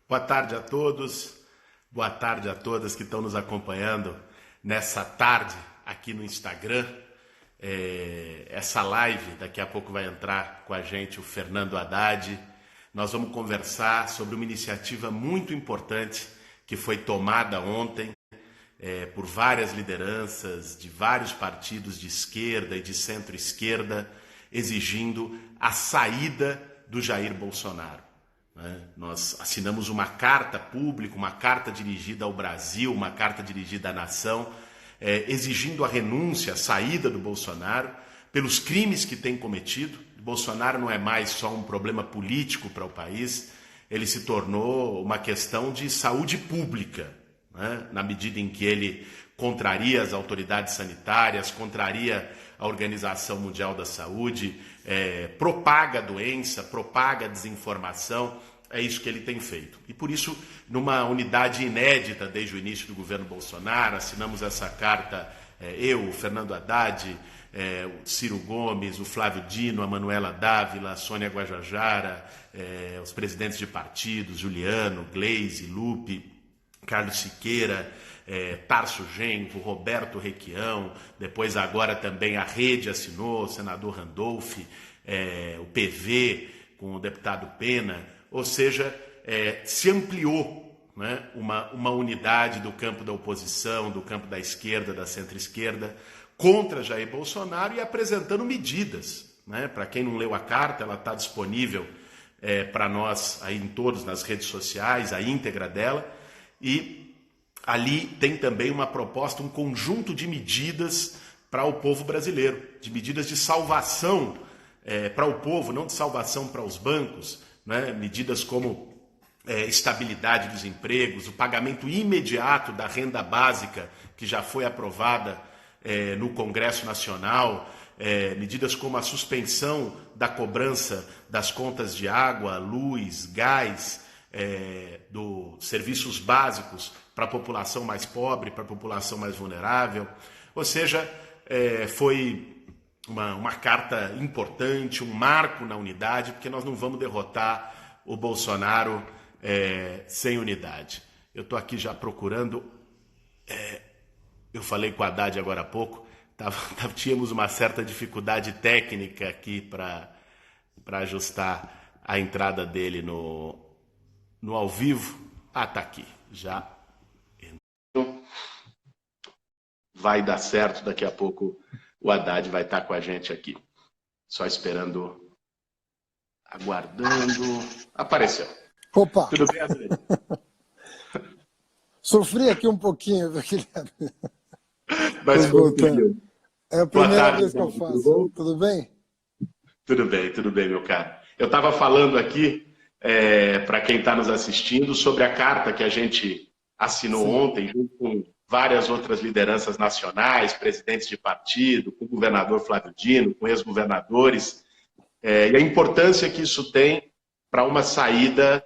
Boa tarde a todos, boa tarde a todas que estão nos acompanhando nessa tarde aqui no Instagram. Essa live, daqui a pouco vai entrar com a gente o Fernando Haddad. Nós vamos conversar sobre uma iniciativa muito importante que foi tomada ontem por várias lideranças de vários partidos de esquerda e de centro-esquerda, exigindo a saída do Jair Bolsonaro. Nós assinamos uma carta pública, uma carta dirigida ao Brasil, uma carta dirigida à nação, exigindo a renúncia, a saída do Bolsonaro pelos crimes que tem cometido. O Bolsonaro não é mais só um problema político para o país, ele se tornou uma questão de saúde pública, na medida em que ele contraria as autoridades sanitárias, contraria a Organização Mundial da Saúde, propaga a doença, propaga a desinformação. É isso que ele tem feito. E por isso, numa unidade inédita desde o início do governo Bolsonaro, assinamos essa carta, eu, o Fernando Haddad, o Ciro Gomes, o Flávio Dino, a Manuela Dávila, a Sônia Guajajara, os presidentes de partidos, Juliano, Gleisi, Lupe, Carlos Siqueira, Tarso Genro, Roberto Requião, depois agora também a Rede assinou, o senador Randolph, o PV com o deputado Pena, ou seja, se ampliou, uma unidade do campo da oposição, do campo da esquerda, da centro-esquerda, contra Jair Bolsonaro e apresentando medidas. Para quem não leu a carta, ela está disponível para nós aí em todos, nas redes sociais, a íntegra dela, e ali tem também uma proposta, um conjunto de medidas para o povo brasileiro, de medidas de salvação para o povo, não de salvação para os bancos, medidas como estabilidade dos empregos, o pagamento imediato da renda básica, que já foi aprovada no Congresso Nacional, medidas como a suspensão da cobrança das contas de água, luz, gás, dos serviços básicos para a população mais pobre, para a população mais vulnerável. Ou seja, foi uma carta importante, um marco na unidade, porque nós não vamos derrotar o Bolsonaro sem unidade. Eu estou aqui já procurando, eu falei com o Haddad agora há pouco, tínhamos uma certa dificuldade técnica aqui para ajustar a entrada dele no ao vivo. Está aqui, já entrou. Vai dar certo, daqui a pouco o Haddad vai estar com a gente aqui. Só esperando, aguardando. Apareceu. Opa! Tudo bem, André? Sofri aqui um pouquinho, Guilherme. Mas voltando. É a primeira tarde, vez que eu faço. Tudo bem? Tudo bem, meu caro. Eu estava falando aqui, para quem está nos assistindo, sobre a carta que a gente assinou ontem, junto com várias outras lideranças nacionais, presidentes de partido, com o governador Flávio Dino, com ex-governadores, e a importância que isso tem para uma saída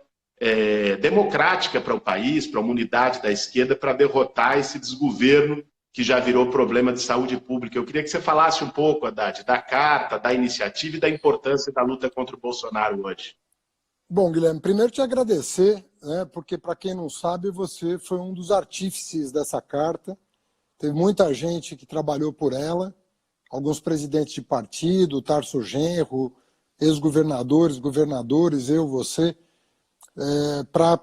democrática para o país, para uma unidade da esquerda, para derrotar esse desgoverno que já virou problema de saúde pública. Eu queria que você falasse um pouco, Haddad, da carta, da iniciativa e da importância da luta contra o Bolsonaro hoje. Bom, Guilherme, primeiro te agradecer, porque, para quem não sabe, você foi um dos artífices dessa carta. Teve muita gente que trabalhou por ela, alguns presidentes de partido, Tarso Genro, ex-governadores, governadores, eu, você, para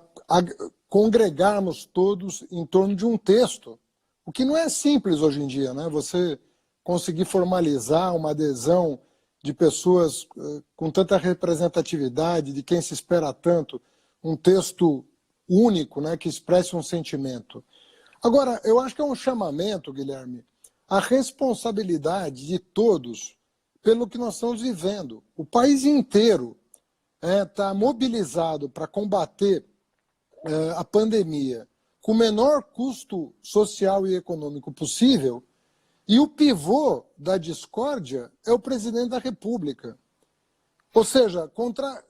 congregarmos todos em torno de um texto, o que não é simples hoje em dia, Você conseguir formalizar uma adesão de pessoas com tanta representatividade, de quem se espera tanto, um texto único, que expresse um sentimento. Agora, eu acho que é um chamamento, Guilherme, à responsabilidade de todos pelo que nós estamos vivendo. O país inteiro está mobilizado para combater a pandemia com o menor custo social e econômico possível, e o pivô da discórdia é o presidente da República. Ou seja,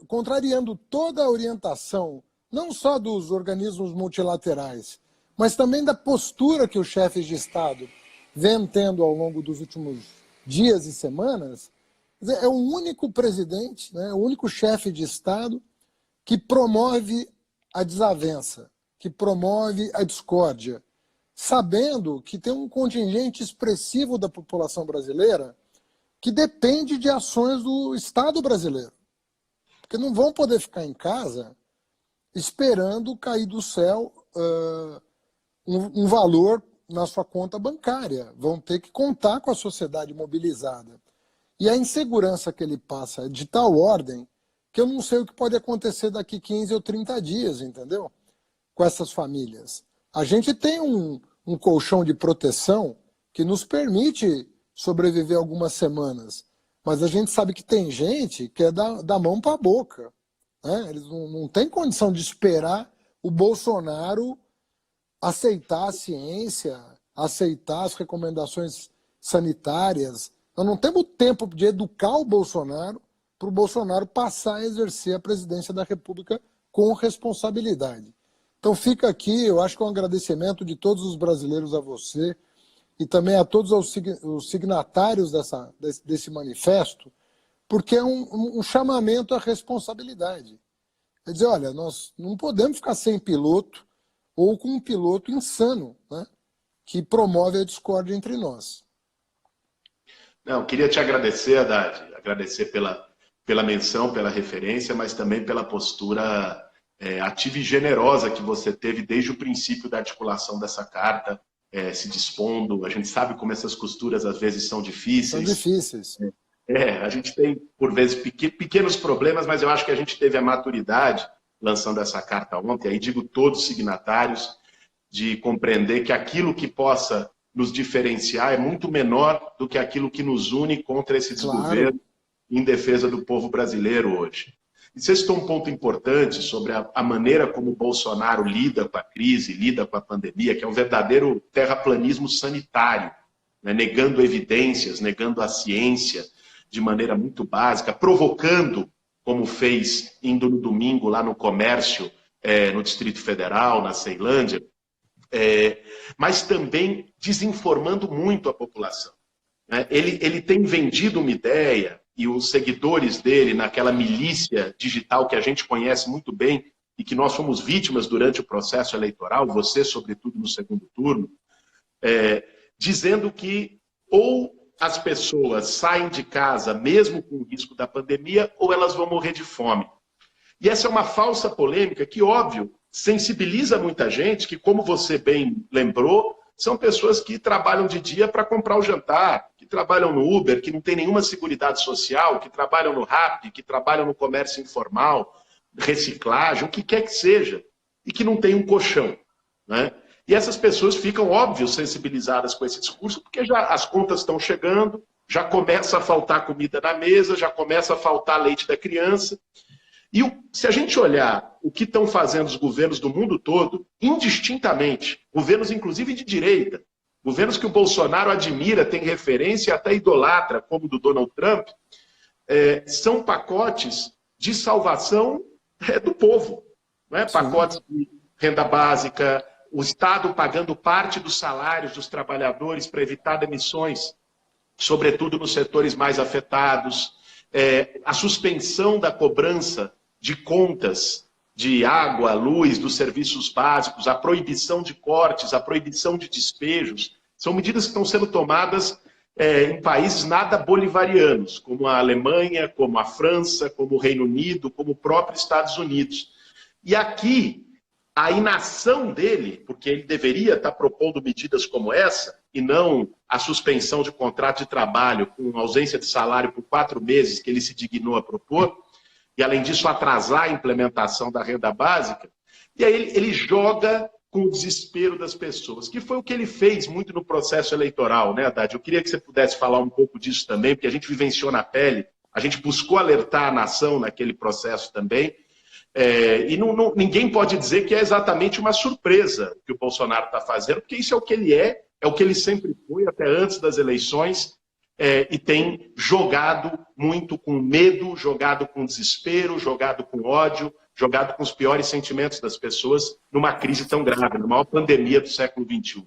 contrariando toda a orientação, não só dos organismos multilaterais, mas também da postura que os chefes de Estado vêm tendo ao longo dos últimos dias e semanas, é o único presidente, o único chefe de Estado que promove a desavença, que promove a discórdia, sabendo que tem um contingente expressivo da população brasileira que depende de ações do Estado brasileiro. Porque não vão poder ficar em casa esperando cair do céu um valor na sua conta bancária. Vão ter que contar com a sociedade mobilizada. E a insegurança que ele passa é de tal ordem que eu não sei o que pode acontecer daqui 15 ou 30 dias, entendeu? Com essas famílias. A gente tem um colchão de proteção que nos permite sobreviver algumas semanas. Mas a gente sabe que tem gente que é da mão para a boca. Né? Eles não têm condição de esperar o Bolsonaro aceitar a ciência, aceitar as recomendações sanitárias. Nós não temos tempo de educar o Bolsonaro para o Bolsonaro passar a exercer a presidência da República com responsabilidade. Então fica aqui, eu acho que é um agradecimento de todos os brasileiros a você e também a todos os signatários desse manifesto, porque é um chamamento à responsabilidade. Quer dizer, olha, nós não podemos ficar sem piloto ou com um piloto insano, né, que promove a discórdia entre nós. Não, queria te agradecer, Haddad, agradecer pela menção, pela referência, mas também pela postura ativa e generosa que você teve desde o princípio da articulação dessa carta, se dispondo. A gente sabe como essas costuras às vezes são difíceis. São difíceis. A gente tem, por vezes, pequenos problemas, mas eu acho que a gente teve a maturidade, lançando essa carta ontem, aí digo todos signatários, de compreender que aquilo que possa nos diferenciar é muito menor do que aquilo que nos une contra esse desgoverno em defesa do povo brasileiro hoje. E você citou um ponto importante sobre a maneira como o Bolsonaro lida com a crise, lida com a pandemia, que é um verdadeiro terraplanismo sanitário, né? Negando evidências, negando a ciência de maneira muito básica, provocando, como fez indo no domingo lá no comércio, no Distrito Federal, na Ceilândia, mas também desinformando muito a população. Né? Ele tem vendido uma ideia, e os seguidores dele, naquela milícia digital que a gente conhece muito bem e que nós fomos vítimas durante o processo eleitoral, você, sobretudo, no segundo turno, dizendo que ou as pessoas saem de casa mesmo com o risco da pandemia ou elas vão morrer de fome. E essa é uma falsa polêmica que, óbvio, sensibiliza muita gente, que, como você bem lembrou, são pessoas que trabalham de dia para comprar o jantar, que trabalham no Uber, que não tem nenhuma seguridade social, que trabalham no Rappi, que trabalham no comércio informal, reciclagem, o que quer que seja, e que não tem um colchão. Né? E essas pessoas ficam, óbvio, sensibilizadas com esse discurso, porque já as contas estão chegando, já começa a faltar comida na mesa, já começa a faltar leite da criança. E se a gente olhar o que estão fazendo os governos do mundo todo, indistintamente, governos inclusive de direita, governos que o Bolsonaro admira, tem referência, até idolatra, como o do Donald Trump, são pacotes de salvação do povo. Né? Pacotes de renda básica, o Estado pagando parte dos salários dos trabalhadores para evitar demissões, sobretudo nos setores mais afetados, a suspensão da cobrança de contas de água, luz, dos serviços básicos, a proibição de cortes, a proibição de despejos, são medidas que estão sendo tomadas em países nada bolivarianos, como a Alemanha, como a França, como o Reino Unido, como o próprio Estados Unidos. E aqui, a inação dele, porque ele deveria estar propondo medidas como essa, e não a suspensão de contrato de trabalho com ausência de salário por 4 meses que ele se dignou a propor, e além disso atrasar a implementação da renda básica, e aí ele joga com o desespero das pessoas, que foi o que ele fez muito no processo eleitoral, né, Haddad? Eu queria que você pudesse falar um pouco disso também, porque a gente vivenciou na pele, a gente buscou alertar a nação naquele processo também, e ninguém pode dizer que é exatamente uma surpresa que o Bolsonaro está fazendo, porque isso é o que ele é o que ele sempre foi, até antes das eleições, e tem jogado muito com medo, jogado com desespero, jogado com ódio, jogado com os piores sentimentos das pessoas numa crise tão grave, na maior pandemia do século XXI.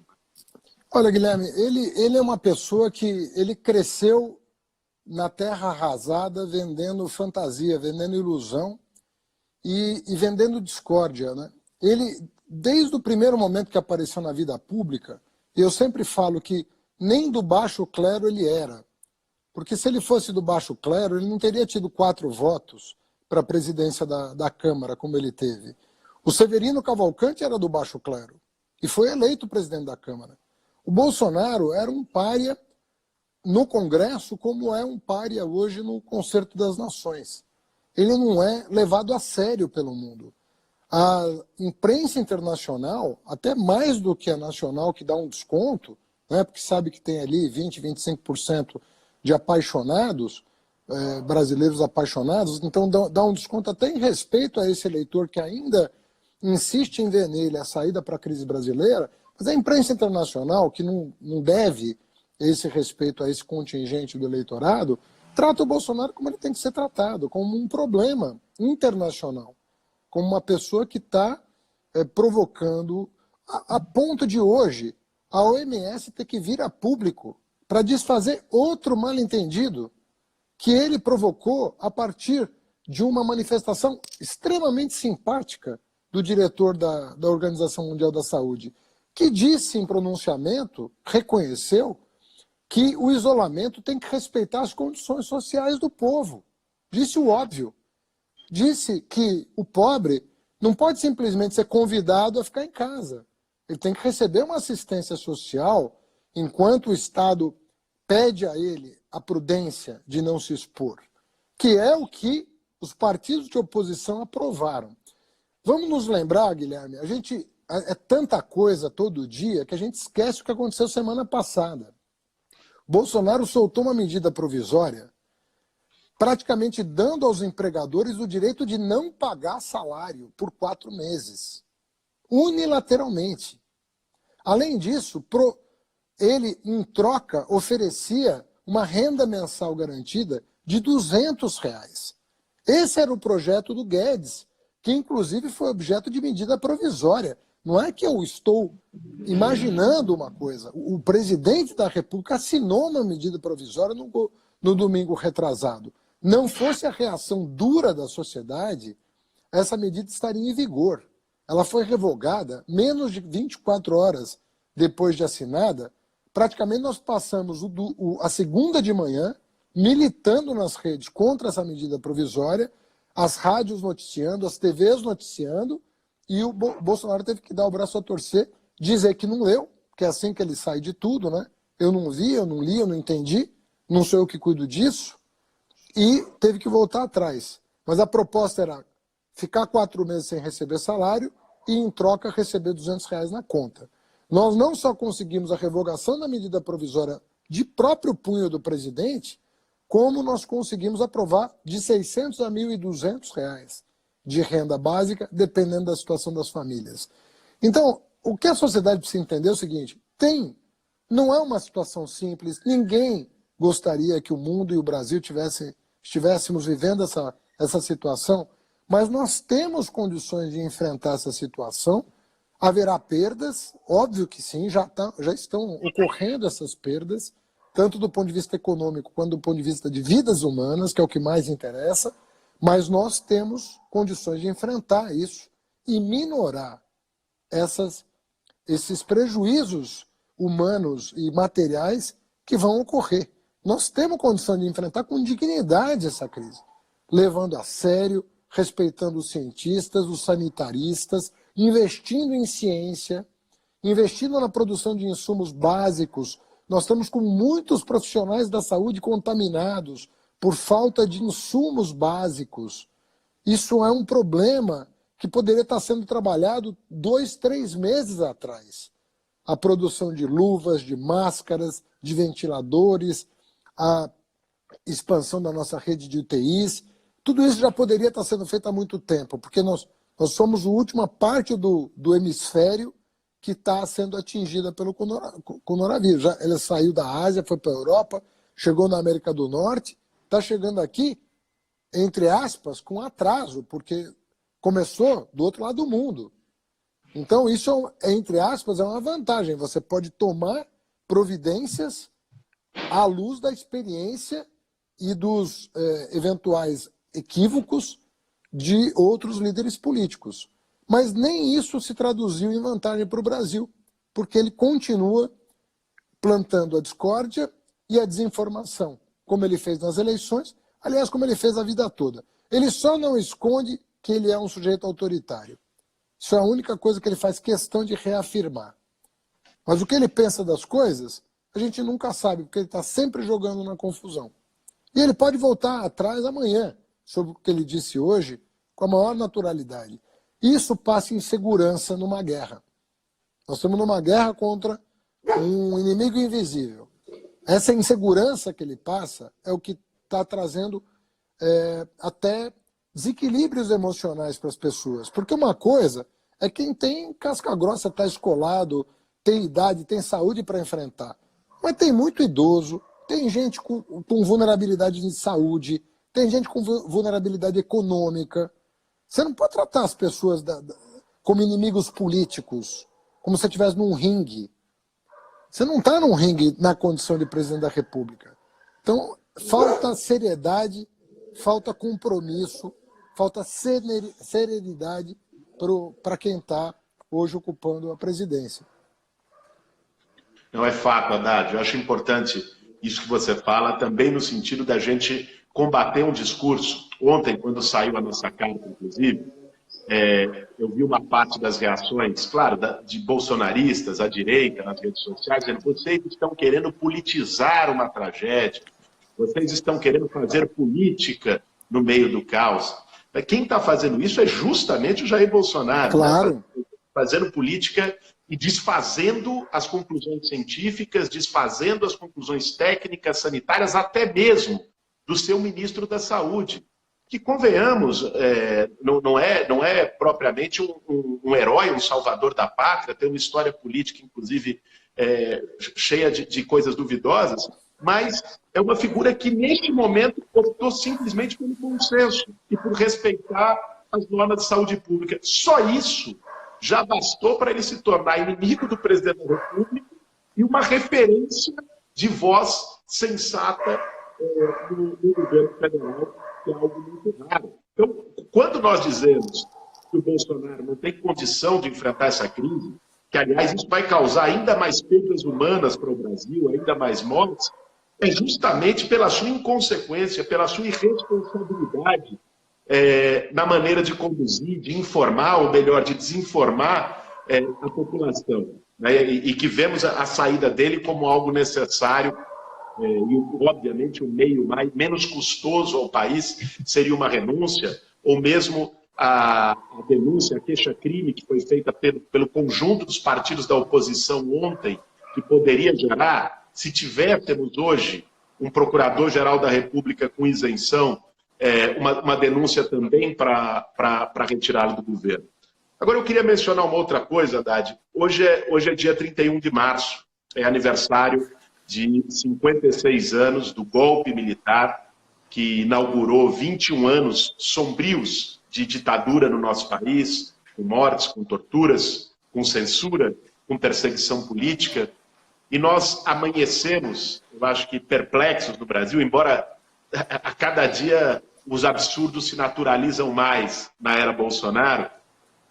Olha, Guilherme, ele é uma pessoa que ele cresceu na terra arrasada vendendo fantasia, vendendo ilusão e vendendo discórdia, né? ele, desde o primeiro momento que apareceu na vida pública, eu sempre falo que nem do baixo clero ele era. Porque se ele fosse do baixo clero, ele não teria tido 4 votos para a presidência da Câmara, como ele teve. O Severino Cavalcante era do baixo clero e foi eleito presidente da Câmara. O Bolsonaro era um pária no Congresso, como é um pária hoje no Concerto das Nações. Ele não é levado a sério pelo mundo. A imprensa internacional, até mais do que a nacional, que dá um desconto, né, porque sabe que tem ali 20%, 25% de apaixonados, brasileiros apaixonados, então dá um desconto até em respeito a esse eleitor que ainda insiste em ver nele a saída para a crise brasileira, mas a imprensa internacional, que não deve esse respeito a esse contingente do eleitorado, trata o Bolsonaro como ele tem que ser tratado, como um problema internacional, como uma pessoa que está provocando, a ponto de hoje, a OMS ter que vir a público para desfazer outro mal-entendido que ele provocou a partir de uma manifestação extremamente simpática do diretor da Organização Mundial da Saúde, que disse em pronunciamento, reconheceu, que o isolamento tem que respeitar as condições sociais do povo. Disse o óbvio. Disse que o pobre não pode simplesmente ser convidado a ficar em casa. Ele tem que receber uma assistência social enquanto o Estado pede a ele a prudência de não se expor, que é o que os partidos de oposição aprovaram. Vamos nos lembrar, Guilherme, é tanta coisa todo dia que a gente esquece o que aconteceu semana passada. Bolsonaro soltou uma medida provisória praticamente dando aos empregadores o direito de não pagar salário por 4 meses, unilateralmente. Além disso, ele, em troca, oferecia uma renda mensal garantida de R$200. Esse era o projeto do Guedes, que inclusive foi objeto de medida provisória. Não é que eu estou imaginando uma coisa. O presidente da República assinou uma medida provisória no domingo retrasado. Não fosse a reação dura da sociedade, essa medida estaria em vigor. Ela foi revogada menos de 24 horas depois de assinada. Praticamente nós passamos a segunda de manhã militando nas redes contra essa medida provisória, as rádios noticiando, as TVs noticiando, e o Bolsonaro teve que dar o braço a torcer, dizer que não leu, que é assim que ele sai de tudo, né? Eu não vi, eu não li, eu não entendi, não sou eu que cuido disso, e teve que voltar atrás. Mas a proposta era ficar 4 meses sem receber salário e, em troca, receber R$200 na conta. Nós não só conseguimos a revogação da medida provisória de próprio punho do presidente, como nós conseguimos aprovar de R$600 a R$1.200 de renda básica, dependendo da situação das famílias. Então, o que a sociedade precisa entender é o seguinte: não é uma situação simples, ninguém gostaria que o mundo e o Brasil estivéssemos vivendo essa situação, mas nós temos condições de enfrentar essa situação. Haverá perdas, óbvio que sim, já estão ocorrendo essas perdas, tanto do ponto de vista econômico quanto do ponto de vista de vidas humanas, que é o que mais interessa, mas nós temos condições de enfrentar isso e minorar esses prejuízos humanos e materiais que vão ocorrer. Nós temos condição de enfrentar com dignidade essa crise, levando a sério, respeitando os cientistas, os sanitaristas, investindo em ciência, investindo na produção de insumos básicos. Nós estamos com muitos profissionais da saúde contaminados por falta de insumos básicos. Isso é um problema que poderia estar sendo trabalhado 2, 3 meses atrás. A produção de luvas, de máscaras, de ventiladores, a expansão da nossa rede de UTIs, tudo isso já poderia estar sendo feito há muito tempo, porque nós somos a última parte do hemisfério que está sendo atingida pelo coronavírus. Ele saiu da Ásia, foi para a Europa, chegou na América do Norte, está chegando aqui, entre aspas, com atraso, porque começou do outro lado do mundo. Então, isso, entre aspas, é uma vantagem. Você pode tomar providências à luz da experiência e dos eventuais equívocos de outros líderes políticos. Mas nem isso se traduziu em vantagem para o Brasil, porque ele continua plantando a discórdia e a desinformação, como ele fez nas eleições, aliás, como ele fez a vida toda. Ele só não esconde que ele é um sujeito autoritário. Isso é a única coisa que ele faz questão de reafirmar. Mas o que ele pensa das coisas, a gente nunca sabe, porque ele está sempre jogando na confusão. E ele pode voltar atrás amanhã, sobre o que ele disse hoje, com a maior naturalidade. Isso passa insegurança numa guerra. Nós estamos numa guerra contra um inimigo invisível. Essa insegurança que ele passa é o que está trazendo até desequilíbrios emocionais para as pessoas. Porque uma coisa é quem tem casca grossa, está escolado, tem idade, tem saúde para enfrentar. Mas tem muito idoso, tem gente com vulnerabilidade de saúde, tem gente com vulnerabilidade econômica. Você não pode tratar as pessoas como inimigos políticos, como se você estivesse num ringue. Você não está num ringue na condição de presidente da República. Então, falta seriedade, falta compromisso, falta serenidade para quem está hoje ocupando a presidência. Não é fato, Haddad. Eu acho importante isso que você fala, também no sentido da gente combater um discurso. Ontem, quando saiu a nossa carta, inclusive, eu vi uma parte das reações, claro, de bolsonaristas à direita nas redes sociais, dizendo: vocês estão querendo politizar uma tragédia, vocês estão querendo fazer política no meio do caos. Quem está fazendo isso é justamente o Jair Bolsonaro. Claro. Né? Fazendo política e desfazendo as conclusões científicas, desfazendo as conclusões técnicas, sanitárias, até mesmo do seu ministro da Saúde. Que, convenhamos, não é propriamente um herói, um salvador da pátria, tem uma história política, inclusive, cheia de coisas duvidosas, mas é uma figura que, neste momento, optou simplesmente pelo consenso e por respeitar as normas de saúde pública. Só isso já bastou para ele se tornar inimigo do presidente da República e uma referência de voz sensata no governo federal, que é algo muito raro. Então, quando nós dizemos que o Bolsonaro não tem condição de enfrentar essa crise, que, aliás, isso vai causar ainda mais perdas humanas para o Brasil, ainda mais mortes, é justamente pela sua inconsequência, pela sua irresponsabilidade na maneira de conduzir, de informar, ou melhor, de desinformar a população. Né? E que vemos a saída dele como algo necessário. E, obviamente, o meio menos custoso ao país seria uma renúncia, ou mesmo a denúncia, a queixa-crime que foi feita pelo conjunto dos partidos da oposição ontem, que poderia gerar, se tivéssemos hoje um procurador-geral da República com isenção, uma denúncia também para retirá-lo do governo. Agora, eu queria mencionar uma outra coisa, Haddad. Hoje é dia 31 de março, é aniversário de 56 anos do golpe militar que inaugurou 21 anos sombrios de ditadura no nosso país, com mortes, com torturas, com censura, com perseguição política. E nós amanhecemos, eu acho que perplexos no Brasil, embora a cada dia os absurdos se naturalizam mais na era Bolsonaro,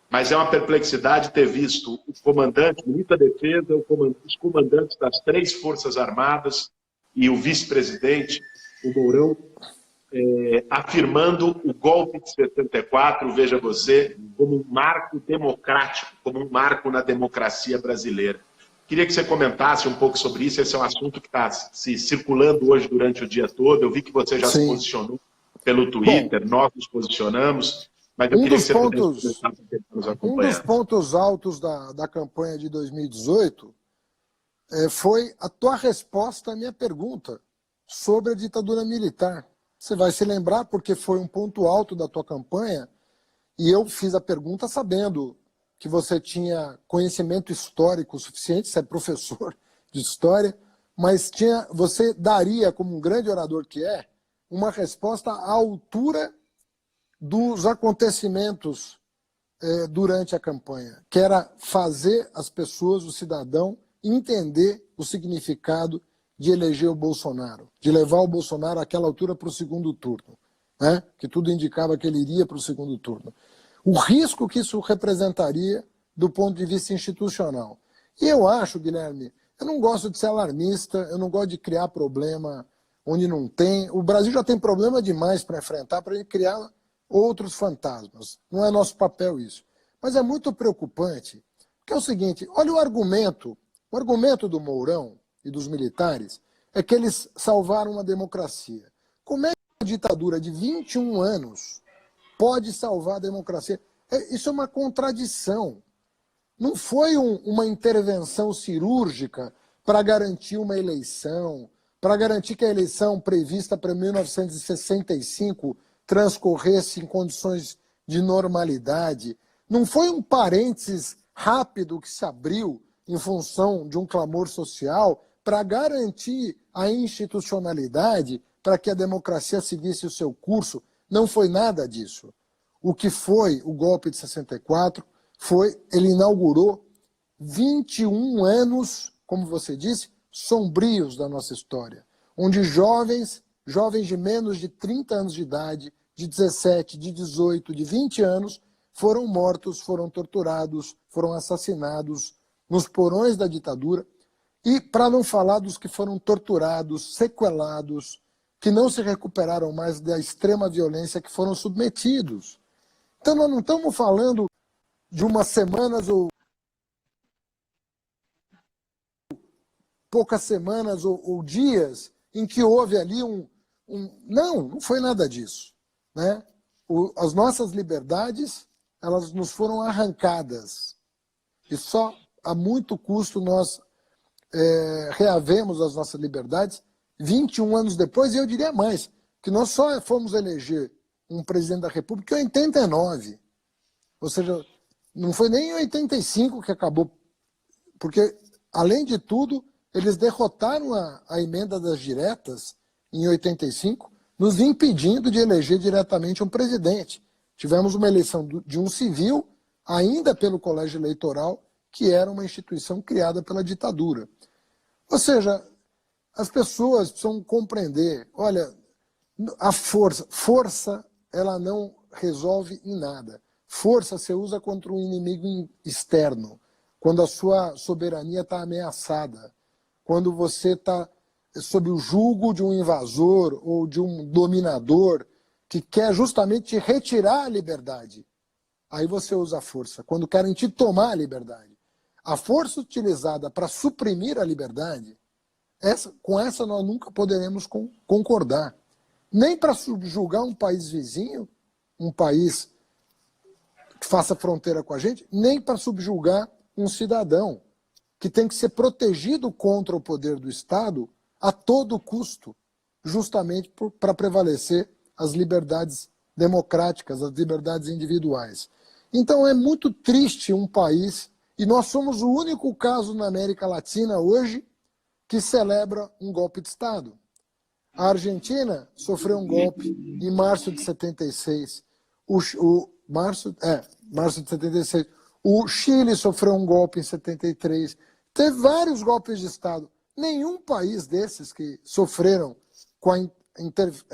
mas é uma perplexidade ter visto o comandante, o ministro da Defesa, os comandantes das 3 Forças Armadas e o vice-presidente, o Mourão, afirmando o golpe de 74, veja você, como um marco democrático, como um marco na democracia brasileira. Queria que você comentasse um pouco sobre isso. Esse é um assunto que está se circulando hoje durante o dia todo. Eu vi que você já se posicionou pelo Twitter, nós nos posicionamos. Mas eu queria que você pudesse comentar para quem está nos acompanhando. Um dos pontos altos da campanha de 2018 foi a tua resposta à minha pergunta sobre a ditadura militar. Você vai se lembrar porque foi um ponto alto da tua campanha e eu fiz a pergunta sabendo que você tinha conhecimento histórico suficiente, você é professor de história, mas você daria, como um grande orador que é, uma resposta à altura dos acontecimentos durante a campanha, que era fazer as pessoas, o cidadão, entender o significado de eleger o Bolsonaro, de levar o Bolsonaro àquela altura para o segundo turno, né? Que tudo indicava que ele iria para o segundo turno. o risco que isso representaria do ponto de vista institucional. E eu acho, Guilherme, eu não gosto de ser alarmista, eu não gosto de criar problema onde não tem. O Brasil já tem problema demais para enfrentar, para ele criar outros fantasmas. Não é nosso papel isso. Mas é muito preocupante, porque é o seguinte, olha o argumento do Mourão e dos militares é que eles salvaram a democracia. Como é que uma ditadura de 21 anos pode salvar a democracia? Isso é uma contradição. Não foi uma intervenção cirúrgica para garantir uma eleição, para garantir que a eleição prevista para 1965 transcorresse em condições de normalidade. Não foi um parênteses rápido que se abriu em função de um clamor social para garantir a institucionalidade, para que a democracia seguisse o seu curso. Não foi nada disso. O que foi o golpe de 64 ele inaugurou 21 anos, como você disse, sombrios da nossa história, onde jovens de menos de 30 anos de idade, de 17, de 18, de 20 anos, foram mortos, foram torturados, foram assassinados nos porões da ditadura, e para não falar dos que foram torturados, sequelados, que não se recuperaram mais da extrema violência que foram submetidos. Então nós não estamos falando de umas semanas ou poucas semanas ou dias em que houve ali não foi nada disso, né? As nossas liberdades, elas nos foram arrancadas. E só a muito custo nós reavemos as nossas liberdades 21 anos depois, e eu diria mais, que nós só fomos eleger um presidente da República em 89. Ou seja, não foi nem em 85 que acabou, porque, além de tudo, eles derrotaram a emenda das diretas em 85, nos impedindo de eleger diretamente um presidente. Tivemos uma eleição de um civil, ainda pelo colégio eleitoral, que era uma instituição criada pela ditadura. Ou seja, as pessoas precisam compreender, olha, a força ela não resolve em nada. Força você usa contra um inimigo externo, quando a sua soberania está ameaçada, quando você está sob o jugo de um invasor ou de um dominador que quer justamente te retirar a liberdade. Aí você usa a força, quando querem te tomar a liberdade. A força utilizada para suprimir a liberdade, com essa nós nunca poderemos concordar. Nem para subjugar um país vizinho, um país que faça fronteira com a gente, nem para subjugar um cidadão que tem que ser protegido contra o poder do Estado a todo custo, justamente para prevalecer as liberdades democráticas, as liberdades individuais. Então é muito triste um país, e nós somos o único caso na América Latina hoje que celebra um golpe de Estado. A Argentina sofreu um golpe em março de 76. Março de 76. O Chile sofreu um golpe em 73. Teve vários golpes de Estado. Nenhum país desses que sofreram com a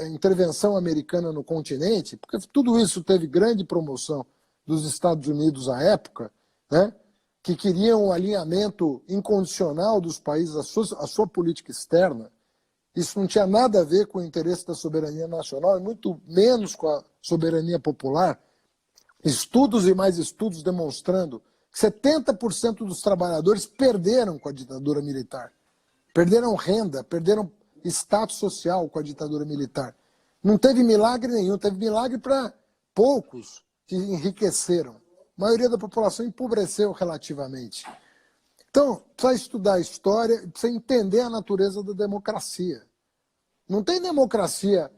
intervenção americana no continente, porque tudo isso teve grande promoção dos Estados Unidos à época, né, que queriam um alinhamento incondicional dos países à sua política externa. Isso não tinha nada a ver com o interesse da soberania nacional, e muito menos com a soberania popular. Estudos e mais estudos demonstrando que 70% dos trabalhadores perderam com a ditadura militar. Perderam renda, perderam status social com a ditadura militar. Não teve milagre nenhum, teve milagre para poucos que enriqueceram. A maioria da população empobreceu relativamente. Então, precisa estudar a história, precisa entender a natureza da democracia. Não tem democracia,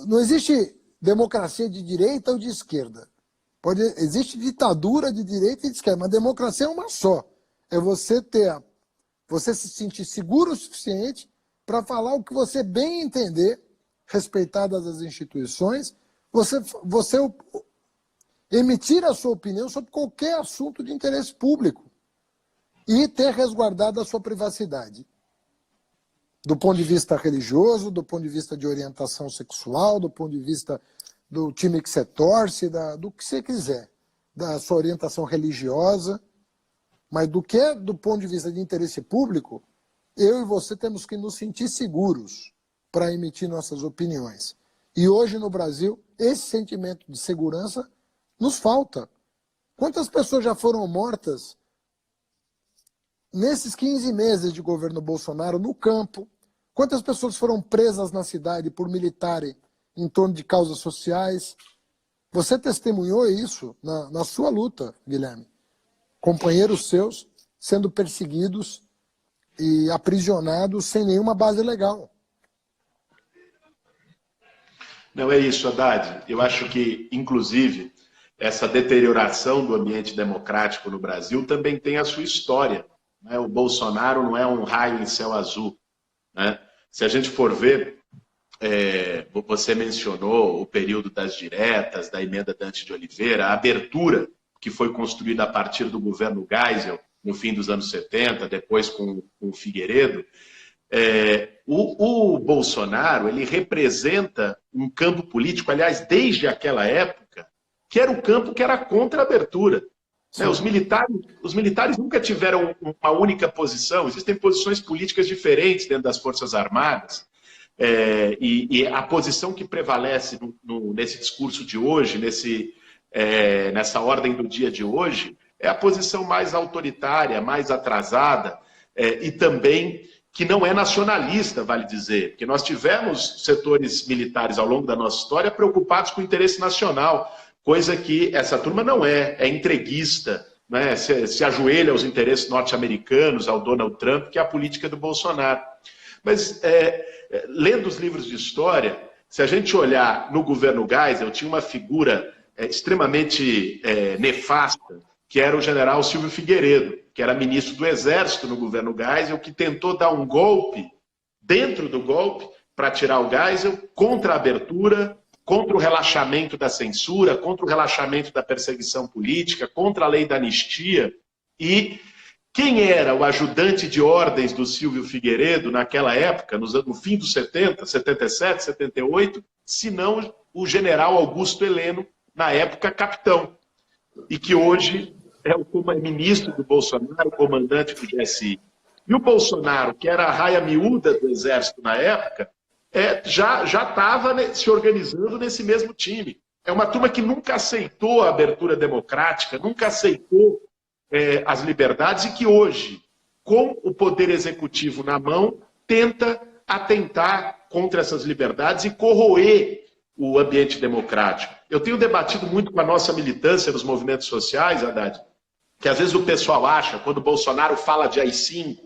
não existe democracia de direita ou de esquerda. Existe ditadura de direita e de esquerda, mas democracia é uma só. É você se sentir seguro o suficiente para falar o que você bem entender, respeitadas as instituições, você emitir a sua opinião sobre qualquer assunto de interesse público e ter resguardado a sua privacidade. Do ponto de vista religioso, do ponto de vista de orientação sexual, do ponto de vista do time que você torce, do que você quiser. da sua orientação religiosa, mas do que é do ponto de vista de interesse público, eu e você temos que nos sentir seguros para emitir nossas opiniões. E hoje no Brasil, esse sentimento de segurança nos falta. Quantas pessoas já foram mortas nesses 15 meses de governo Bolsonaro no campo? Quantas pessoas foram presas na cidade por militarem em torno de causas sociais? Você testemunhou isso na sua luta, Guilherme. Companheiros seus sendo perseguidos e aprisionados sem nenhuma base legal. Não é isso, Haddad. Eu acho que, inclusive, essa deterioração do ambiente democrático no Brasil também tem a sua história. Né? O Bolsonaro não é um raio em céu azul. Né? Se a gente for ver, você mencionou o período das diretas, da emenda Dante de Oliveira, a abertura que foi construída a partir do governo Geisel, no fim dos anos 70, depois com o Figueiredo. O Bolsonaro, ele representa um campo político, aliás, desde aquela época, que era o campo que era contra a abertura. Né? Os militares nunca tiveram uma única posição, existem posições políticas diferentes dentro das Forças Armadas, e a posição que prevalece nesse discurso de hoje, nessa ordem do dia de hoje, é a posição mais autoritária, mais atrasada, e também que não é nacionalista, vale dizer, porque nós tivemos setores militares ao longo da nossa história preocupados com o interesse nacional, coisa que essa turma não é entreguista, né? Se ajoelha aos interesses norte-americanos, ao Donald Trump, que é a política do Bolsonaro. Mas, lendo os livros de história, se a gente olhar no governo Geisel, tinha uma figura extremamente nefasta, que era o general Silvio Figueiredo, que era ministro do Exército no governo Geisel, que tentou dar um golpe dentro do golpe para tirar o Geisel contra a abertura, contra o relaxamento da censura, contra o relaxamento da perseguição política, contra a lei da anistia. E quem era o ajudante de ordens do Silvio Figueiredo naquela época, no fim dos 70, 77, 78, se não o general Augusto Heleno, na época capitão, e que hoje é o ministro do Bolsonaro, comandante do GSI. E o Bolsonaro, que era a raia miúda do Exército na época, já estava se organizando nesse mesmo time. É uma turma que nunca aceitou a abertura democrática, nunca aceitou as liberdades e que hoje, com o poder executivo na mão, tenta atentar contra essas liberdades e corroer o ambiente democrático. Eu tenho debatido muito com a nossa militância nos movimentos sociais, Haddad, que às vezes o pessoal acha, quando o Bolsonaro fala de AI-5,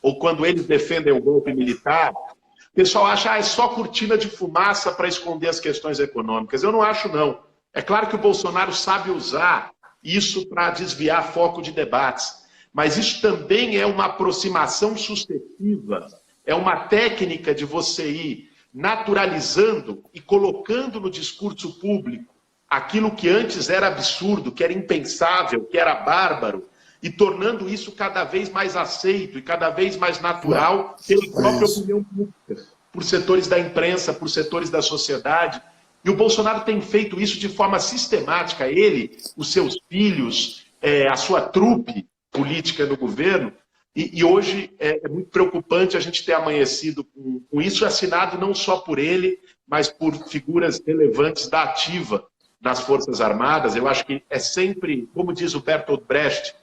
ou quando eles defendem o golpe militar, o pessoal acha que é só cortina de fumaça para esconder as questões econômicas. Eu não acho, não. É claro que o Bolsonaro sabe usar isso para desviar foco de debates, mas isso também é uma aproximação sucessiva, é uma técnica de você ir naturalizando e colocando no discurso público aquilo que antes era absurdo, que era impensável, que era bárbaro, e tornando isso cada vez mais aceito e cada vez mais natural pela própria opinião pública, por setores da imprensa, por setores da sociedade. E o Bolsonaro tem feito isso de forma sistemática, ele, os seus filhos, a sua trupe política no governo, e hoje é muito preocupante a gente ter amanhecido com isso, assinado não só por ele, mas por figuras relevantes da ativa nas Forças Armadas. Eu acho que é sempre, como diz o Bertolt Brecht,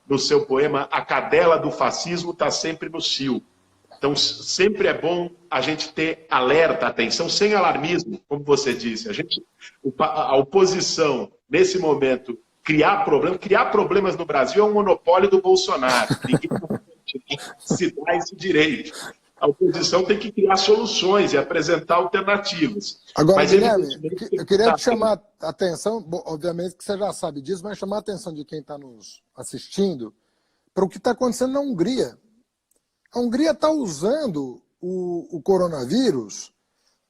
no seu poema, a cadela do fascismo está sempre no cio. Então, sempre é bom a gente ter alerta, atenção, sem alarmismo, como você disse. A oposição, nesse momento, criar problemas no Brasil é um monopólio do Bolsonaro. Ninguém se dá esse direito. A oposição tem que criar soluções e apresentar alternativas. Agora, Guilherme, eu queria te chamar a atenção, bom, obviamente que você já sabe disso, mas chamar a atenção de quem está nos assistindo para o que está acontecendo na Hungria. A Hungria está usando o coronavírus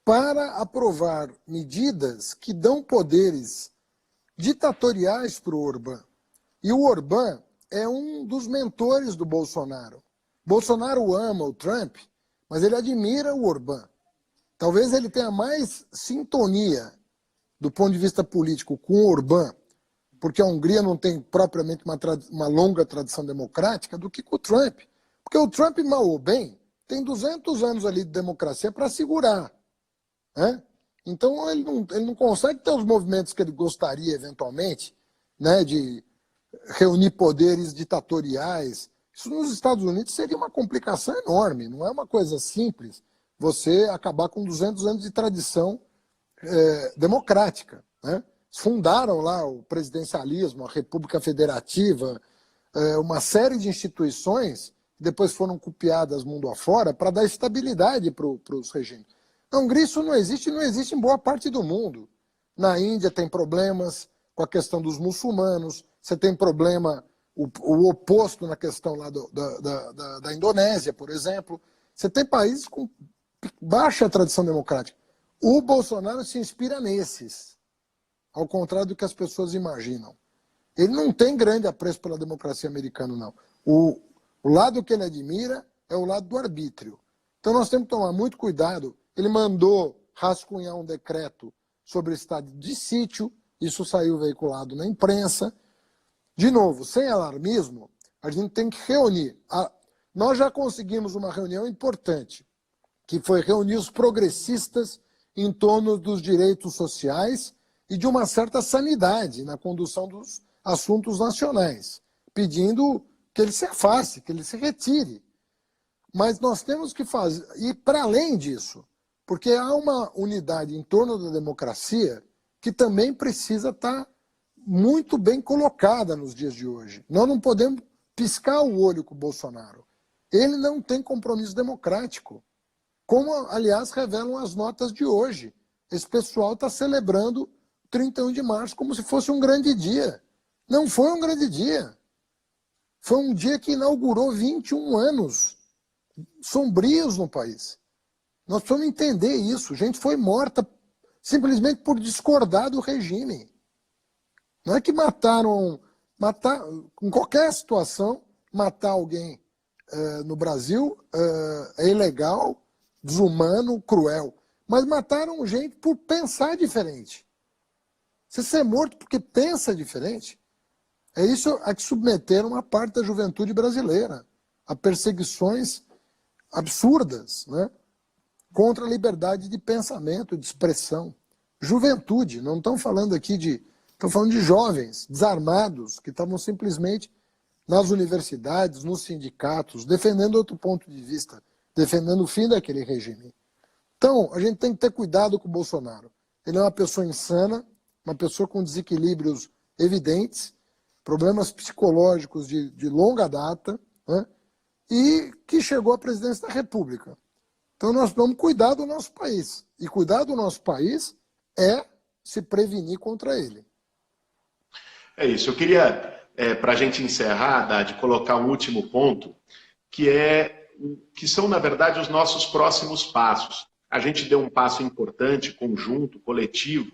para aprovar medidas que dão poderes ditatoriais para o Orbán. E o Orbán é um dos mentores do Bolsonaro. Bolsonaro ama o Trump, mas ele admira o Orbán. Talvez ele tenha mais sintonia do ponto de vista político com o Orbán porque a Hungria não tem propriamente uma longa tradição democrática, do que com o Trump. Porque o Trump, mal ou bem, tem 200 anos ali de democracia para segurar. Né? Então ele não consegue ter os movimentos que ele gostaria, eventualmente, né, de reunir poderes ditatoriais. Isso nos Estados Unidos seria uma complicação enorme, não é uma coisa simples você acabar com 200 anos de tradição democrática. Né? Fundaram lá o presidencialismo, a República Federativa, uma série de instituições que depois foram copiadas mundo afora para dar estabilidade para os regimes. Na Hungria isso não existe em boa parte do mundo. Na Índia tem problemas com a questão dos muçulmanos, você tem problema, o oposto na questão lá da Indonésia, por exemplo. Você tem países com baixa tradição democrática. O Bolsonaro se inspira nesses, ao contrário do que as pessoas imaginam. Ele não tem grande apreço pela democracia americana, não. O lado que ele admira é o lado do arbítrio. Então nós temos que tomar muito cuidado. Ele mandou rascunhar um decreto sobre o estado de sítio, isso saiu veiculado na imprensa. De novo, sem alarmismo, a gente tem que reunir. Nós já conseguimos uma reunião importante, que foi reunir os progressistas em torno dos direitos sociais e de uma certa sanidade na condução dos assuntos nacionais, pedindo que ele se afaste, que ele se retire. Mas nós temos que fazer, e para além disso, porque há uma unidade em torno da democracia que também precisa estar muito bem colocada nos dias de hoje. Nós não podemos piscar o olho com o Bolsonaro. Ele não tem compromisso democrático, como, aliás, revelam as notas de hoje. Esse pessoal está celebrando 31 de março como se fosse um grande dia. Não foi um grande dia. Foi um dia que inaugurou 21 anos sombrios no país. Nós precisamos entender isso. Gente foi morta simplesmente por discordar do regime. Não é que matar em qualquer situação, matar alguém no Brasil é ilegal, desumano, cruel. Mas mataram gente por pensar diferente. Você ser morto porque pensa diferente, é isso a que submeteram uma parte da juventude brasileira a perseguições absurdas, né? Contra a liberdade de pensamento, de expressão. Juventude, não estão falando aqui de... Estão falando de jovens desarmados que estavam simplesmente nas universidades, nos sindicatos, defendendo outro ponto de vista, defendendo o fim daquele regime. Então, a gente tem que ter cuidado com o Bolsonaro. Ele é uma pessoa insana, uma pessoa com desequilíbrios evidentes, problemas psicológicos de longa data, né? E que chegou à presidência da República. Então nós vamos cuidar do nosso país. E cuidar do nosso país é se prevenir contra ele. É isso. Eu queria, para a gente encerrar, Haddad, colocar um último ponto, que são, na verdade, os nossos próximos passos. A gente deu um passo importante, conjunto, coletivo,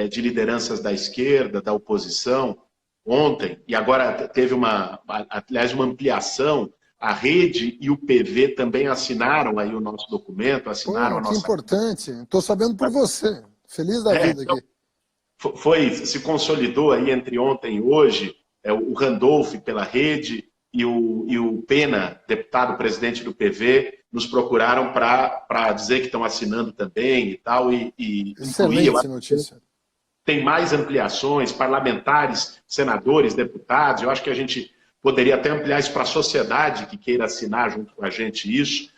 de lideranças da esquerda, da oposição, ontem, e agora teve aliás, uma ampliação. A Rede e o PV também assinaram aí o nosso documento, assinaram a nossa... Que importante, estou sabendo por você, feliz da vida então, aqui. Se consolidou aí entre ontem e hoje, o Randolph pela Rede e o Pena, deputado presidente do PV, nos procuraram para dizer que estão assinando também e tal. Excelente notícia. Tem mais ampliações, parlamentares, senadores, deputados. Eu acho que a gente poderia até ampliar isso para a sociedade que queira assinar junto com a gente isso.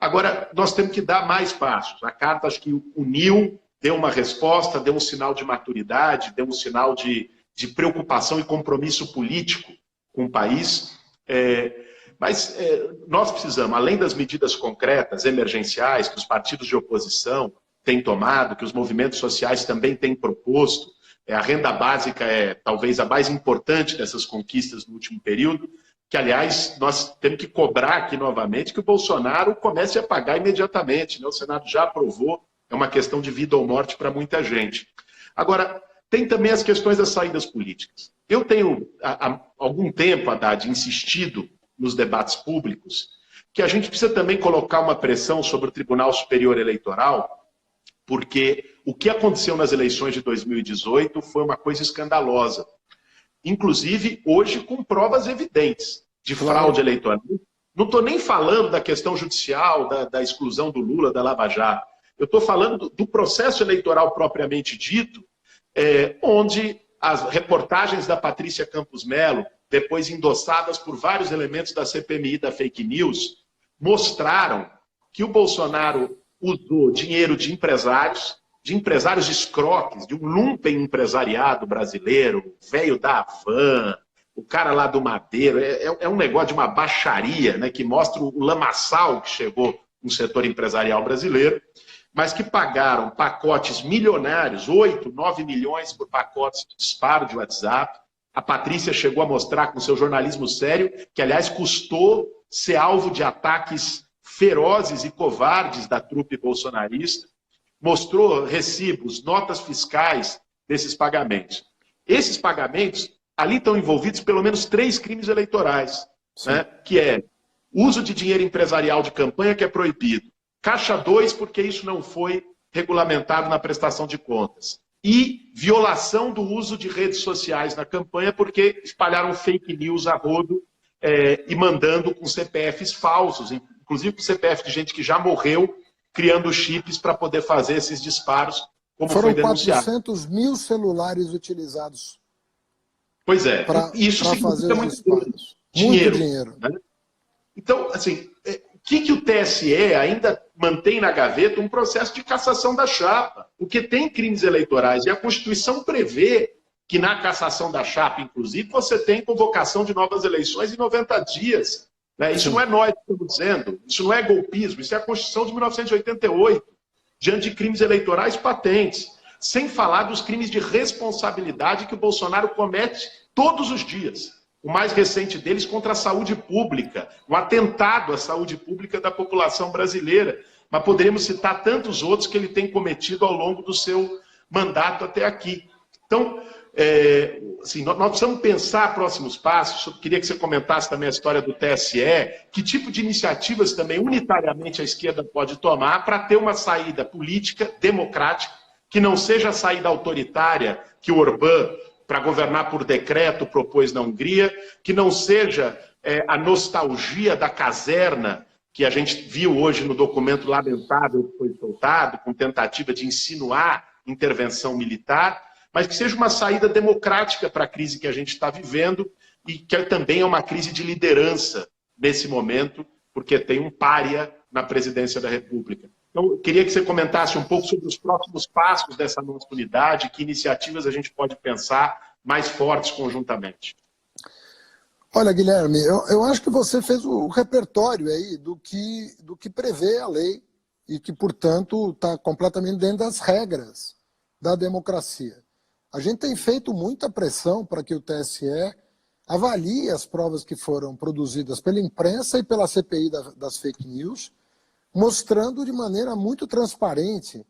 Agora, nós temos que dar mais passos. A carta, acho que uniu, deu uma resposta, deu um sinal de maturidade, deu um sinal de preocupação e compromisso político com o país. Mas nós precisamos, além das medidas concretas, emergenciais, que os partidos de oposição têm tomado, que os movimentos sociais também têm proposto, a renda básica é talvez a mais importante dessas conquistas no último período, que, aliás, nós temos que cobrar aqui novamente que o Bolsonaro comece a pagar imediatamente, né? O Senado já aprovou, é uma questão de vida ou morte para muita gente. Agora, tem também as questões das saídas políticas. Eu tenho, há algum tempo, Haddad, insistido nos debates públicos que a gente precisa também colocar uma pressão sobre o Tribunal Superior Eleitoral porque o que aconteceu nas eleições de 2018 foi uma coisa escandalosa. Inclusive, hoje, com provas evidentes de fraude eleitoral. Não estou nem falando da questão judicial, da exclusão do Lula, da Lava Jato. Eu estou falando do processo eleitoral propriamente dito, onde as reportagens da Patrícia Campos Melo, depois endossadas por vários elementos da CPMI da fake news, mostraram que o Bolsonaro usou dinheiro de empresários escroques, de um lumpen empresariado brasileiro, velho da Havan, o cara lá do Madeiro. É um negócio de uma baixaria, né, que mostra o lamaçal que chegou no setor empresarial brasileiro, mas que pagaram pacotes milionários, 8, 9 milhões por pacotes de disparo de WhatsApp. A Patrícia chegou a mostrar com seu jornalismo sério, que aliás custou ser alvo de ataques ferozes e covardes da trupe bolsonarista, mostrou recibos, notas fiscais desses pagamentos. Esses pagamentos, ali estão envolvidos pelo menos 3 crimes eleitorais, né, que é uso de dinheiro empresarial de campanha, que é proibido, Caixa 2, porque isso não foi regulamentado na prestação de contas, e violação do uso de redes sociais na campanha, porque espalharam fake news a rodo e mandando com CPFs falsos, inclusive com CPF de gente que já morreu, criando chips para poder fazer esses disparos, como foi denunciado. Foram 400 mil celulares utilizados. Pois é, isso significa muito dinheiro. Né? Então, assim, o que o TSE ainda mantém na gaveta? Um processo de cassação da chapa, porque tem crimes eleitorais, e a Constituição prevê que na cassação da chapa, inclusive, você tem convocação de novas eleições em 90 dias. Né? Isso não é nós que estamos dizendo, isso não é golpismo, isso é a Constituição de 1988, diante de crimes eleitorais patentes, sem falar dos crimes de responsabilidade que o Bolsonaro comete todos os dias. O mais recente deles contra a saúde pública, um atentado à saúde pública da população brasileira. Mas poderíamos citar tantos outros que ele tem cometido ao longo do seu mandato até aqui. Então, assim, nós precisamos pensar próximos passos. Eu queria que você comentasse também a história do TSE, que tipo de iniciativas também unitariamente a esquerda pode tomar para ter uma saída política, democrática, que não seja a saída autoritária que o Orbán, para governar por decreto, propôs na Hungria, que não seja a nostalgia da caserna, que a gente viu hoje no documento lamentável que foi soltado, com tentativa de insinuar intervenção militar, mas que seja uma saída democrática para a crise que a gente está vivendo e que também é uma crise de liderança nesse momento, porque tem um pária na presidência da República. Então, eu queria que você comentasse um pouco sobre os próximos passos dessa nossa unidade, que iniciativas a gente pode pensar mais fortes conjuntamente. Olha, Guilherme, eu acho que você fez o repertório aí do que prevê a lei e que, portanto, está completamente dentro das regras da democracia. A gente tem feito muita pressão para que o TSE avalie as provas que foram produzidas pela imprensa e pela CPI das fake news, mostrando de maneira muito transparente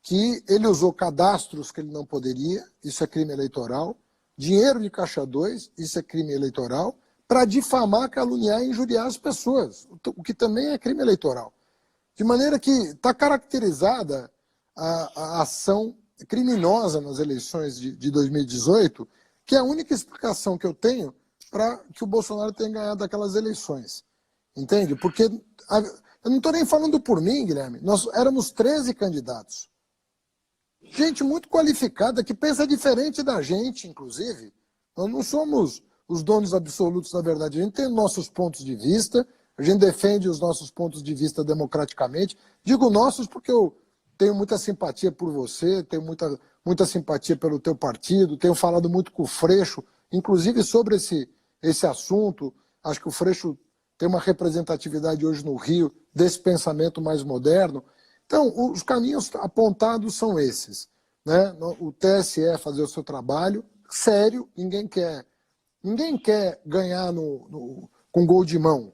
que ele usou cadastros que ele não poderia, isso é crime eleitoral, dinheiro de Caixa 2, isso é crime eleitoral, para difamar, caluniar e injuriar as pessoas, o que também é crime eleitoral. De maneira que está caracterizada a ação criminosa nas eleições de 2018, que é a única explicação que eu tenho para que o Bolsonaro tenha ganhado aquelas eleições. Entende? Porque eu não estou nem falando por mim, Guilherme, nós éramos 13 candidatos. Gente muito qualificada, que pensa diferente da gente, inclusive. Nós não somos os donos absolutos da verdade. A gente tem nossos pontos de vista, a gente defende os nossos pontos de vista democraticamente. Digo nossos porque eu tenho muita simpatia por você, tenho muita simpatia pelo teu partido, tenho falado muito com o Freixo, inclusive sobre esse assunto. Acho que o Freixo tem uma representatividade hoje no Rio desse pensamento mais moderno. Então, os caminhos apontados são esses, né? O TSE fazer o seu trabalho sério, ninguém quer ganhar com gol de mão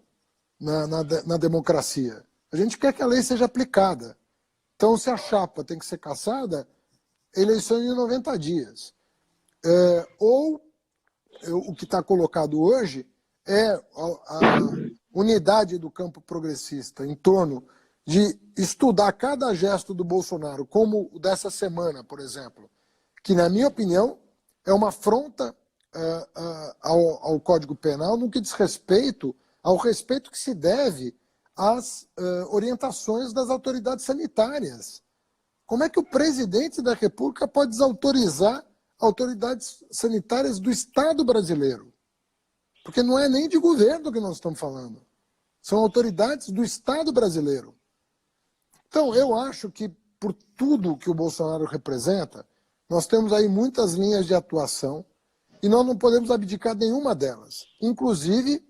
na democracia. A gente quer que a lei seja aplicada. Então, se a chapa tem que ser cassada, eleição em 90 dias. O que está colocado hoje é a unidade do campo progressista em torno de estudar cada gesto do Bolsonaro, como o dessa semana, por exemplo, que, na minha opinião, é uma afronta ao Código Penal no que diz respeito ao respeito que se deve às orientações das autoridades sanitárias. Como é que o presidente da República pode desautorizar autoridades sanitárias do Estado brasileiro? Porque não é nem de governo que nós estamos falando. São autoridades do Estado brasileiro. Então, eu acho que, por tudo que o Bolsonaro representa, nós temos aí muitas linhas de atuação e nós não podemos abdicar nenhuma delas. Inclusive,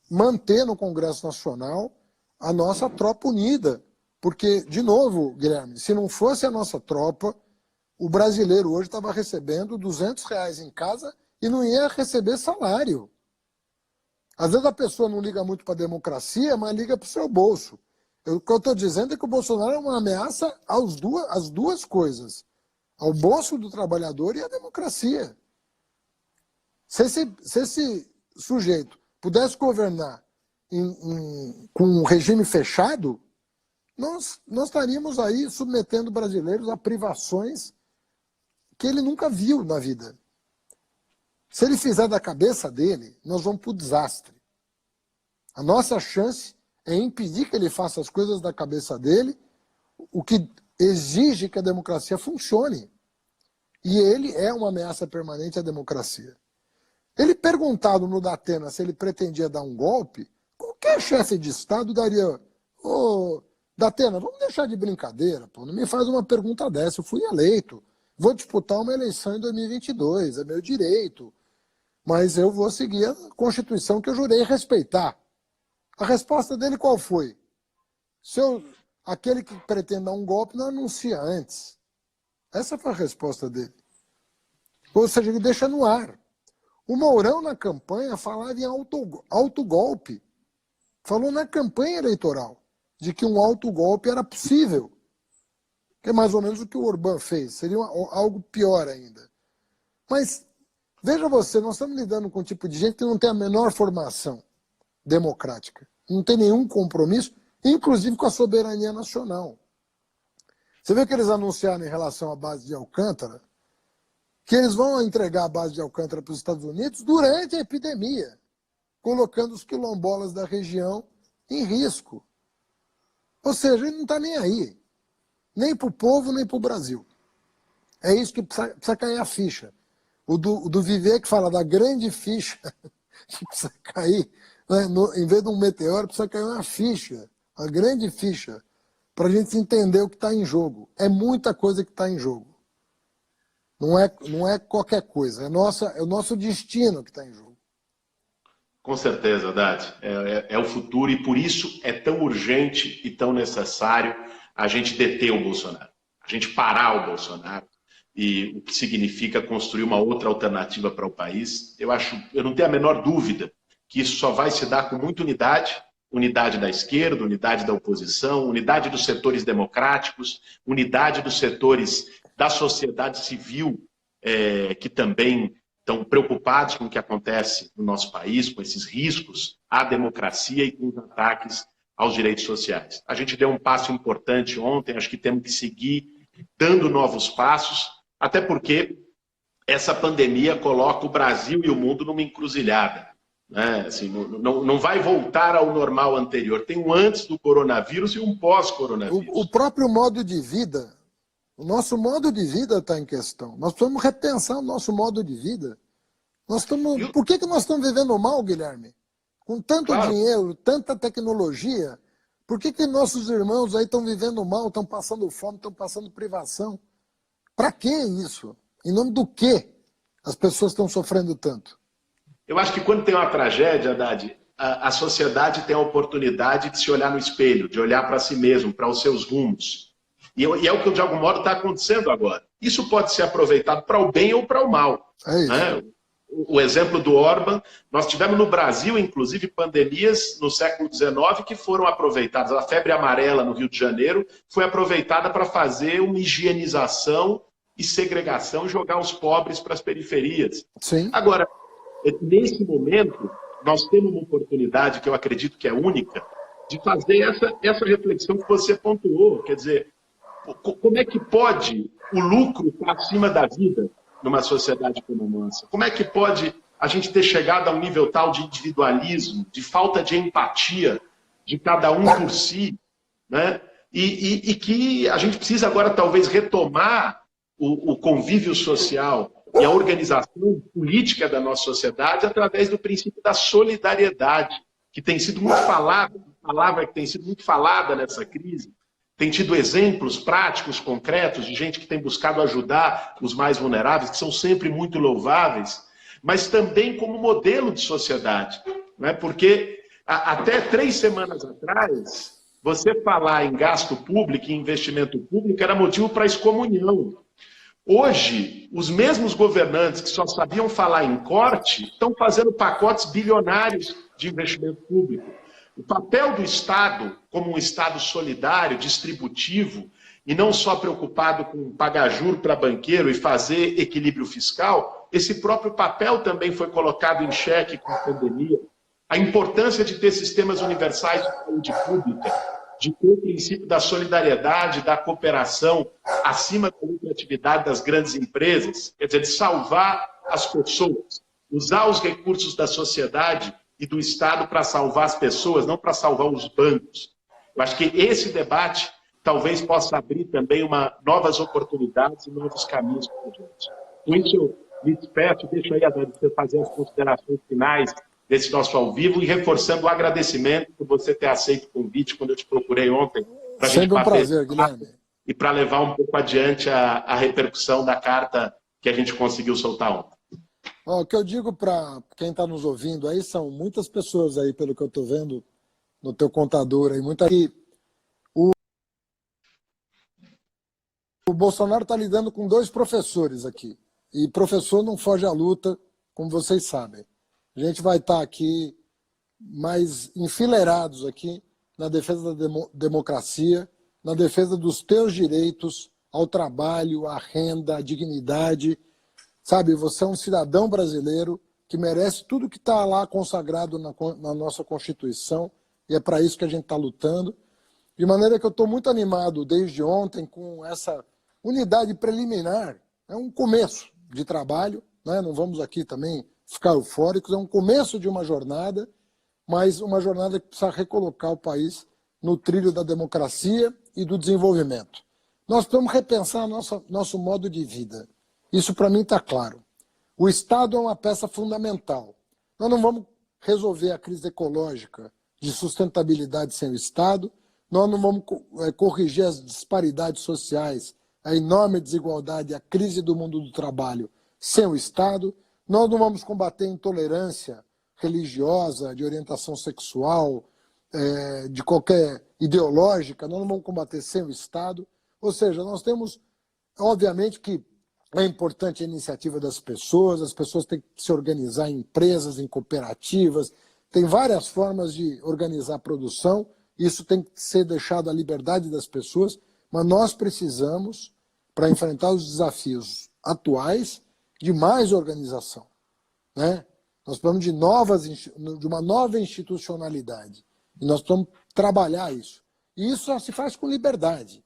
manter no Congresso Nacional a nossa tropa unida. Porque, de novo, Guilherme, se não fosse a nossa tropa, o brasileiro hoje estava recebendo R$ 200 em casa e não ia receber salário. Às vezes a pessoa não liga muito para a democracia, mas liga para o seu bolso. O que eu estou dizendo é que o Bolsonaro é uma ameaça às duas coisas. Ao bolso do trabalhador e à democracia. Se esse sujeito pudesse governar com um regime fechado, nós estaríamos aí submetendo brasileiros a privações que ele nunca viu na vida. Se ele fizer da cabeça dele, nós vamos para o desastre. A nossa chance é impedir que ele faça as coisas da cabeça dele, o que exige que a democracia funcione. E ele é uma ameaça permanente à democracia. Ele perguntado no Datena se ele pretendia dar um golpe, qualquer chefe de Estado daria... Ô, Datena, vamos deixar de brincadeira, pô. Não me faz uma pergunta dessa. Eu fui eleito. Vou disputar uma eleição em 2022. É meu direito. Mas eu vou seguir a Constituição que eu jurei respeitar. A resposta dele qual foi? Aquele que pretende dar um golpe não anuncia antes. Essa foi a resposta dele. Ou seja, ele deixa no ar. O Mourão, na campanha, falava em autogolpe. Falou na campanha eleitoral de que um autogolpe era possível. Que é mais ou menos o que o Orbán fez. Seria algo pior ainda. Mas, veja você, nós estamos lidando com um tipo de gente que não tem a menor formação democrática. Não tem nenhum compromisso, inclusive com a soberania nacional. Você vê que eles anunciaram em relação à base de Alcântara, que eles vão entregar a base de Alcântara para os Estados Unidos durante a epidemia, colocando os quilombolas da região em risco. Ou seja, ele não está nem aí. Nem para o povo, nem para o Brasil. É isso que precisa cair a ficha. O do Viver, que fala da grande ficha, que precisa cair, né? Em vez de um meteoro, precisa cair uma ficha, uma grande ficha, para a gente entender o que está em jogo. É muita coisa que está em jogo. Não é qualquer coisa, é o nosso destino que está em jogo. Com certeza, Haddad. É o futuro e por isso é tão urgente e tão necessário a gente deter o Bolsonaro, a gente parar o Bolsonaro, e o que significa construir uma outra alternativa para o país. Eu não tenho a menor dúvida que isso só vai se dar com muita unidade, unidade da esquerda, unidade da oposição, unidade dos setores democráticos, unidade dos setores da sociedade civil, que também estão preocupados com o que acontece no nosso país, com esses riscos à democracia e com os ataques aos direitos sociais. A gente deu um passo importante ontem, acho que temos que seguir dando novos passos, até porque essa pandemia coloca o Brasil e o mundo numa encruzilhada. Né? Assim, não vai voltar ao normal anterior. Tem um antes do coronavírus e um pós-coronavírus. O próprio modo de vida, o nosso modo de vida está em questão. Nós precisamos repensar o nosso modo de vida. Por que nós estamos vivendo mal, Guilherme? Com tanto dinheiro, tanta tecnologia, por que nossos irmãos aí estão vivendo mal, estão passando fome, estão passando privação? Para que isso? Em nome do quê as pessoas estão sofrendo tanto? Eu acho que quando tem uma tragédia, Haddad, a sociedade tem a oportunidade de se olhar no espelho, de olhar para si mesmo, para os seus rumos. E é o que, de algum modo, está acontecendo agora. Isso pode ser aproveitado para o bem ou para o mal. É isso. Né? O exemplo do Orbán, nós tivemos no Brasil, inclusive, pandemias no século XIX que foram aproveitadas. A febre amarela no Rio de Janeiro foi aproveitada para fazer uma higienização e segregação e jogar os pobres para as periferias. Sim. Agora, nesse momento, nós temos uma oportunidade que eu acredito que é única, de fazer essa reflexão que você pontuou. Quer dizer, como é que pode o lucro estar acima da vida numa sociedade como a nossa? Como é que pode a gente ter chegado a um nível tal de individualismo, de falta de empatia, de cada um por si, né? E que a gente precisa agora talvez retomar o convívio social e a organização política da nossa sociedade através do princípio da solidariedade, que tem sido muito falada, palavra que tem sido muito falada nessa crise, tem tido exemplos práticos, concretos, de gente que tem buscado ajudar os mais vulneráveis, que são sempre muito louváveis, mas também como modelo de sociedade, né? Porque até 3 semanas atrás, você falar em gasto público e investimento público era motivo para excomunhão. Hoje, os mesmos governantes que só sabiam falar em corte estão fazendo pacotes bilionários de investimento público. O papel do Estado, como um Estado solidário, distributivo, e não só preocupado com pagar juro para banqueiro e fazer equilíbrio fiscal, esse próprio papel também foi colocado em xeque com a pandemia. A importância de ter sistemas universais de saúde pública, de ter o princípio da solidariedade, da cooperação acima da lucratividade das grandes empresas, quer dizer, de salvar as pessoas, usar os recursos da sociedade e do Estado para salvar as pessoas, não para salvar os bancos. Eu acho que esse debate talvez possa abrir também novas oportunidades e novos caminhos para a gente. Com isso, eu me despeço, deixo aí a você fazer as considerações finais desse nosso ao vivo e reforçando o agradecimento por você ter aceito o convite quando eu te procurei ontem para a gente Sempre um bater prazer, Guilherme. E para levar um pouco adiante a repercussão da carta que a gente conseguiu soltar ontem. O que eu digo para quem está nos ouvindo aí, são muitas pessoas aí, pelo que eu estou vendo no teu contador aí, o Bolsonaro está lidando com 2 professores aqui, e professor não foge à luta, como vocês sabem. A gente vai estar aqui mais enfileirados aqui na defesa da democracia, na defesa dos teus direitos ao trabalho, à renda, à dignidade. Sabe, você é um cidadão brasileiro que merece tudo que está lá consagrado na nossa Constituição, e é para isso que a gente está lutando. De maneira que eu estou muito animado desde ontem com essa unidade preliminar. É um começo de trabalho, né? Não vamos aqui também ficar eufóricos, é um começo de uma jornada, mas uma jornada que precisa recolocar o país no trilho da democracia e do desenvolvimento. Nós precisamos repensar nosso modo de vida. Isso para mim está claro. O Estado é uma peça fundamental. Nós não vamos resolver a crise ecológica de sustentabilidade sem o Estado, nós não vamos corrigir as disparidades sociais, a enorme desigualdade, a crise do mundo do trabalho sem o Estado, nós não vamos combater a intolerância religiosa, de orientação sexual, de qualquer ideológica, nós não vamos combater sem o Estado. Ou seja, nós temos, obviamente que é importante a iniciativa das pessoas, as pessoas têm que se organizar em empresas, em cooperativas, tem várias formas de organizar a produção, isso tem que ser deixado à liberdade das pessoas, mas nós precisamos, para enfrentar os desafios atuais, de mais organização, né? Nós precisamos de uma nova institucionalidade, e nós precisamos trabalhar isso. E isso só se faz com liberdade,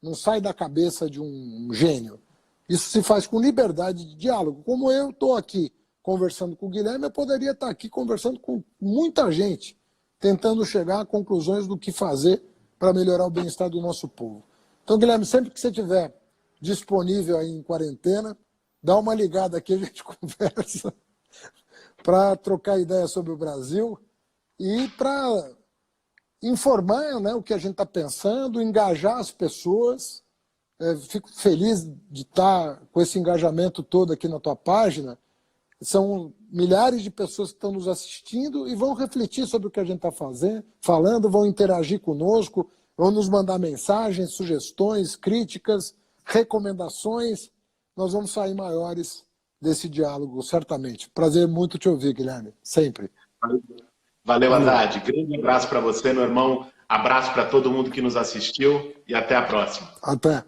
não sai da cabeça de um gênio. Isso se faz com liberdade de diálogo. Como eu estou aqui conversando com o Guilherme, eu poderia estar aqui conversando com muita gente, tentando chegar a conclusões do que fazer para melhorar o bem-estar do nosso povo. Então, Guilherme, sempre que você estiver disponível aí em quarentena, dá uma ligada aqui, a gente conversa para trocar ideia sobre o Brasil e para informar, né, o que a gente está pensando, engajar as pessoas. Fico feliz de estar com esse engajamento todo aqui na tua página. São milhares de pessoas que estão nos assistindo e vão refletir sobre o que a gente está falando, vão interagir conosco, vão nos mandar mensagens, sugestões, críticas, recomendações. Nós vamos sair maiores desse diálogo, certamente. Prazer muito te ouvir, Guilherme. Sempre. Valeu, Haddad. Grande abraço para você, meu irmão. Abraço para todo mundo que nos assistiu e até a próxima. Até.